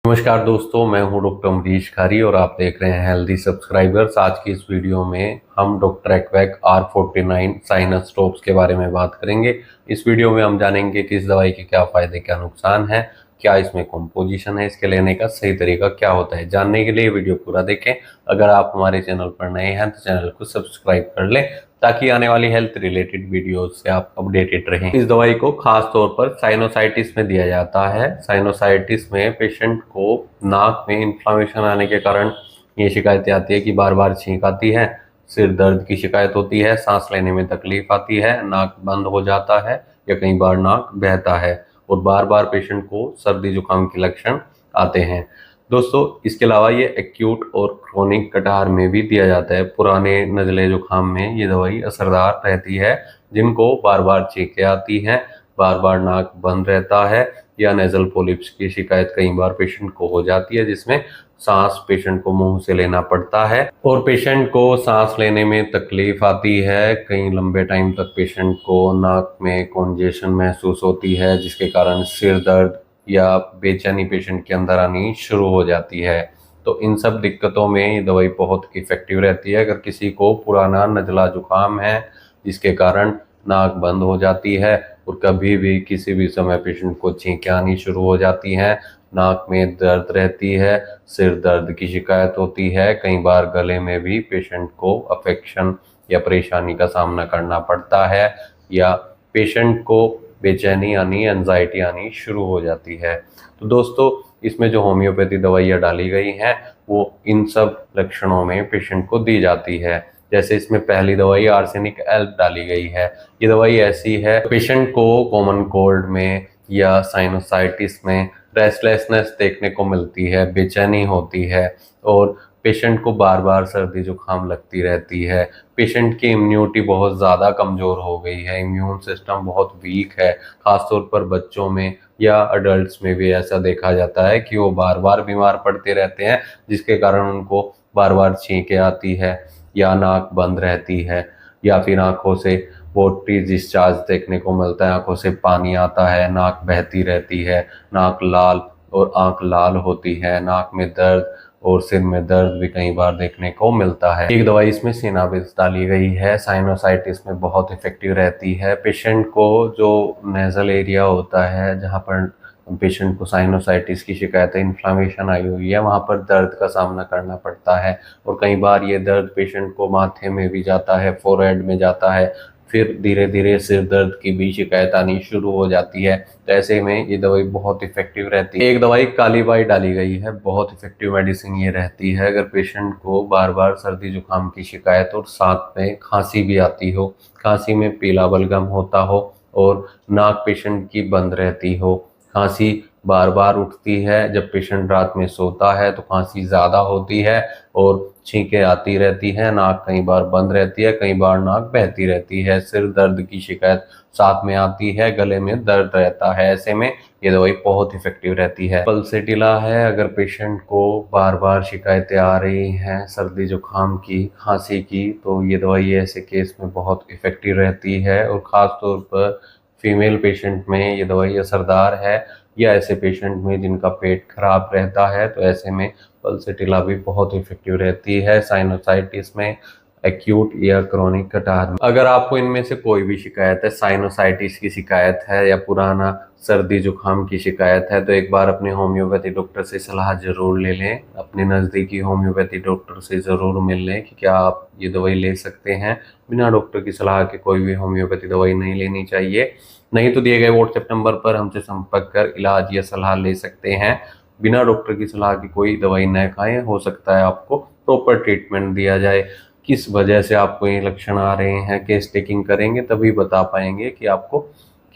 नमस्कार दोस्तों, मैं हूं डॉक्टर अमरीश खारी और आप देख रहे हैं हेल्दी सब्सक्राइबर्स। आज की इस वीडियो में हम डॉक्टर एक्वैक R49 साइनस ड्रॉप्स के बारे में बात करेंगे। इस वीडियो में हम जानेंगे कि इस दवाई के क्या फ़ायदे क्या नुकसान है, क्या इसमें कॉम्पोजिशन है, इसके लेने का सही तरीका क्या होता है। जानने के लिए वीडियो पूरा देखें। अगर आप हमारे चैनल पर नए हैं तो चैनल को सब्सक्राइब कर लें ताकि आने वाली हेल्थ रिलेटेड वीडियोस से आप अपडेटेड रहें। इस दवाई को खास तौर पर साइनोसाइटिस में दिया जाता है। साइनोसाइटिस में पेशेंट को नाक में इन्फ्लामेशन आने के कारण ये शिकायतें आती है कि बार बार छींक आती है, सिर दर्द की शिकायत होती है, सांस लेने में तकलीफ आती है, नाक बंद हो जाता है या कई बार नाक बहता है और बार बार पेशेंट को सर्दी जुकाम के लक्षण आते हैं। दोस्तों, इसके अलावा ये एक्यूट और क्रोनिक कटार में भी दिया जाता है। पुराने नज़ले जुकाम में ये दवाई असरदार रहती है। जिनको बार बार छींकें आती हैं, बार बार नाक बंद रहता है या नेजल पोलिप्स की शिकायत कई बार पेशेंट को हो जाती है, जिसमें सांस पेशेंट को मुंह से लेना पड़ता है और पेशेंट को सांस लेने में तकलीफ आती है। कई लंबे टाइम तक पेशेंट को नाक में कॉन्जेशन महसूस होती है, जिसके कारण सिर दर्द या बेचैनी पेशेंट के अंदर आनी शुरू हो जाती है। तो इन सब दिक्कतों में ये दवाई बहुत इफ़ेक्टिव रहती है। अगर किसी को पुराना नज़ला जुकाम है जिसके कारण नाक बंद हो जाती है और कभी भी किसी भी समय पेशेंट को छींकें आनी शुरू हो जाती हैं, नाक में दर्द रहती है, सिर दर्द की शिकायत होती है, कई बार गले में भी पेशेंट को अफेक्शन या परेशानी का सामना करना पड़ता है या पेशेंट को बेचैनी आनी, एंजाइटी आनी शुरू हो जाती है। तो दोस्तों, इसमें जो होम्योपैथी दवाइयाँ डाली गई हैं वो इन सब लक्षणों में पेशेंट को दी जाती है। जैसे इसमें पहली दवाई आर्सेनिक एल्ब डाली गई है। ये दवाई ऐसी है पेशेंट को कॉमन कोल्ड में या साइनोसाइटिस में रेस्टलेसनेस देखने को मिलती है, बेचैनी होती है और पेशेंट को बार बार सर्दी जुकाम लगती रहती है। पेशेंट की इम्यूनिटी बहुत ज़्यादा कमज़ोर हो गई है, इम्यून सिस्टम बहुत वीक है। ख़ासतौर पर बच्चों में या अडल्ट्स में भी ऐसा देखा जाता है कि वो बार बार बीमार पड़ते रहते हैं, जिसके कारण उनको बार बार छींकें आती है या नाक बंद रहती है या फिर आँखों से वाटरी डिस्चार्ज देखने को मिलता है, आँखों से पानी आता है, नाक बहती रहती है, नाक लाल और आँख लाल होती है, नाक में दर्द और सिर में दर्द भी कई बार देखने को मिलता है। एक दवाई इसमें सिनाबिस डाली गई है, साइनोसाइटिस में बहुत इफेक्टिव रहती है। पेशेंट को जो नेजल एरिया होता है जहाँ पर पेशेंट को साइनोसाइटिस की शिकायत है, इन्फ्लामेशन आई हुई है, वहाँ पर दर्द का सामना करना पड़ता है और कई बार ये दर्द पेशेंट को माथे में भी जाता है, फोरहेड में जाता है, फिर धीरे धीरे सिर दर्द की भी शिकायत आनी शुरू हो जाती है। तो ऐसे में ये दवाई बहुत इफेक्टिव रहती है। एक दवाई कालीबाई डाली गई है, बहुत इफेक्टिव मेडिसिन ये रहती है। अगर पेशेंट को बार बार सर्दी जुकाम की शिकायत और साथ में खांसी भी आती हो, खांसी में पीला बलगम होता हो और नाक पेशेंट की बंद रहती हो, खांसी बार बार उठती है, जब पेशेंट रात में सोता है तो खांसी ज़्यादा होती है और छींकें आती रहती हैं, नाक कई बार बंद रहती है, कई बार नाक बहती रहती है, सिर दर्द की शिकायत साथ में आती है, गले में दर्द रहता है। ऐसे में ये दवाई बहुत इफेक्टिव रहती है। पल्सेटिला है, अगर पेशेंट को बार बार शिकायतें आ रही हैं सर्दी जुकाम की, खांसी की, तो ये दवाई ऐसे केस में बहुत इफेक्टिव रहती है और ख़ास तौर पर फीमेल पेशेंट में ये दवाई असरदार है या ऐसे पेशेंट में जिनका पेट खराब रहता है, तो ऐसे में पल्सेटिला भी बहुत इफेक्टिव रहती है साइनोसाइटिस में, एक्यूट या क्रोनिक कटार में। अगर आपको इनमें से कोई भी शिकायत है, साइनोसाइटिस की शिकायत है या पुराना सर्दी जुकाम की शिकायत है, तो एक बार अपने होम्योपैथी डॉक्टर से सलाह ज़रूर ले लें। अपने नज़दीकी होम्योपैथी डॉक्टर से ज़रूर मिल लें कि क्या आप ये दवाई ले सकते हैं। बिना डॉक्टर की सलाह के कोई भी होम्योपैथी दवाई नहीं लेनी चाहिए। नहीं तो दिए गए व्हाट्सएप नंबर पर हमसे संपर्क कर इलाज या सलाह ले सकते हैं। बिना डॉक्टर की सलाह की कोई दवाई न खाएं, हो सकता है आपको प्रॉपर ट्रीटमेंट दिया जाए। किस वजह से आपको ये लक्षण आ रहे हैं, केस टेकिंग करेंगे तभी बता पाएंगे कि आपको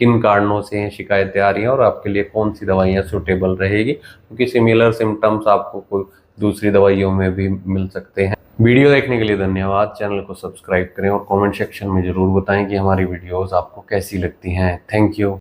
किन कारणों से ये शिकायतें आ रही हैं और आपके लिए कौन सी दवाइयाँ सूटेबल रहेगी, क्योंकि सिमिलर सिम्टम्स आपको कोई दूसरी दवाइयों में भी मिल सकते हैं। वीडियो देखने के लिए धन्यवाद। चैनल को सब्सक्राइब करें और कमेंट सेक्शन में ज़रूर बताएं कि हमारी वीडियोस आपको कैसी लगती हैं। Thank you.